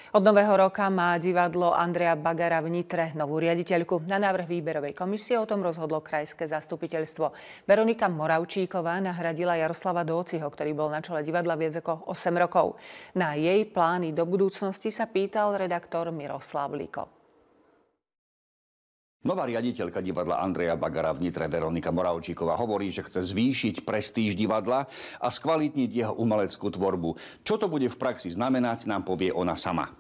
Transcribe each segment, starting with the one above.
Od nového roka má divadlo Andreja Bagara v Nitre novú riaditeľku. Na návrh výberovej komisie o tom rozhodlo krajské zastupiteľstvo. Veronika Moravčíková nahradila Jaroslava Dóciho, ktorý bol na čele divadla viac ako 8 rokov. Na jej plány do budúcnosti sa pýtal redaktor Miroslav Liko. Nová riaditeľka divadla Andreja Bagara v Nitre Veronika Moravčíková hovorí, že chce zvýšiť prestíž divadla a skvalitniť jeho umeleckú tvorbu. Čo to bude v praxi znamenať, nám povie ona sama.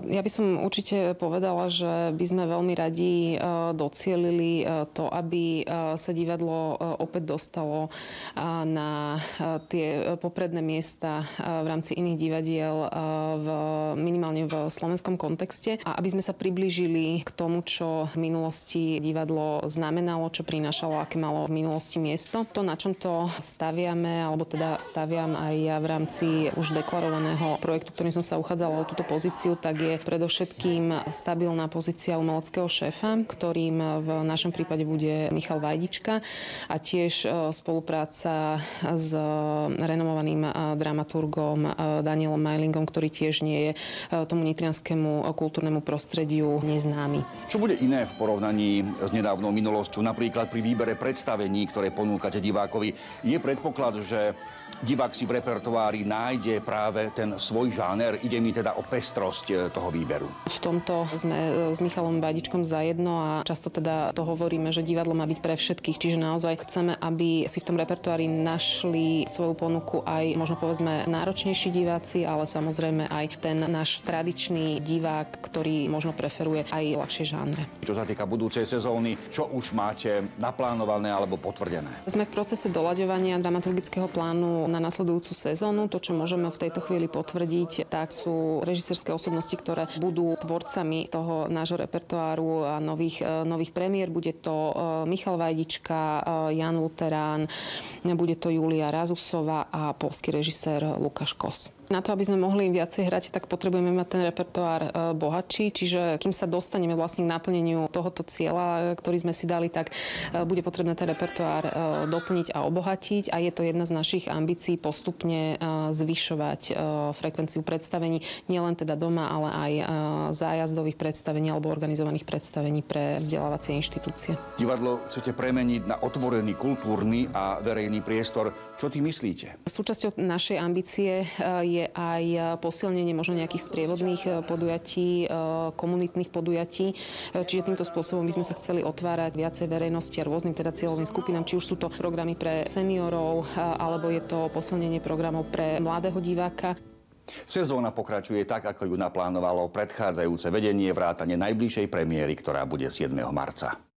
Ja by som určite povedala, že by sme veľmi radi docielili to, aby sa divadlo opäť dostalo na tie popredné miesta v rámci iných divadiel minimálne v slovenskom kontexte a aby sme sa priblížili k tomu, čo v minulosti divadlo znamenalo, čo prinášalo, aké malo v minulosti miesto. To, na čom to staviame, alebo teda staviam aj ja v rámci už deklarovaného projektu, ktorým som sa uchádzala o túto pozíciu, tak je predovšetkým stabilná pozícia umeleckého šéfa, ktorým v našom prípade bude Michal Vajdička a tiež spolupráca s renomovaným dramaturgom Danielom Majlingom, ktorý tiež nie je tomu nitrianskému kultúrnemu prostrediu neznámy. Čo bude iné v porovnaní s nedávnou minulosťou? Napríklad pri výbere predstavení, ktoré ponúkate divákovi, je predpoklad, že divák si v repertoári nájde práve ten svoj žáner. Ide mi teda o pestrosť toho výberu. V tomto sme s Michalom Vajdičkom zajedno a často teda to hovoríme, že divadlo má byť pre všetkých. Čiže naozaj chceme, aby si v tom repertoári našli svoju ponuku aj možno povedzme náročnejší diváci, ale samozrejme aj ten náš tradičný divák, ktorý možno preferuje aj ľahšie žánre. Čo sa týka budúcej sezóny, čo už máte naplánované alebo potvrdené? Sme v procese doľaďovania dramaturgického plánu na nasledujúcu sezónu. To, čo môžeme v tejto chvíli potvrdiť, tak sú režisérske osobnosti, ktoré budú tvorcami toho nášho repertoáru a nových premiér. Bude to Michal Vajdička, Jan Luterán, bude to Julia Razusová a poľský režisér Lukáš Kos. Na to, aby sme mohli viacej hrať, tak potrebujeme mať ten repertoár bohatší, čiže kým sa dostaneme vlastne k naplneniu tohoto cieľa, ktorý sme si dali, tak bude potrebné ten repertoár doplniť a obohatiť a je to jedna z našich ambícií postupne zvyšovať frekvenciu predstavení, nielen teda doma, ale aj zájazdových predstavení alebo organizovaných predstavení pre vzdelávacie inštitúcie. Divadlo chcete premeniť na otvorený kultúrny a verejný priestor. Čo tým myslíte? Súčasťou našej ambície je aj posilnenie možno nejakých sprievodných podujatí, komunitných podujatí. Čiže týmto spôsobom by sme sa chceli otvárať viacej verejnosti a rôznym teda cieľovým skupinám, či už sú to programy pre seniorov, alebo je to posilnenie programov pre mladého diváka. Sezóna pokračuje tak, ako ju naplánovalo predchádzajúce vedenie vrátane najbližšej premiéry, ktorá bude 7. marca.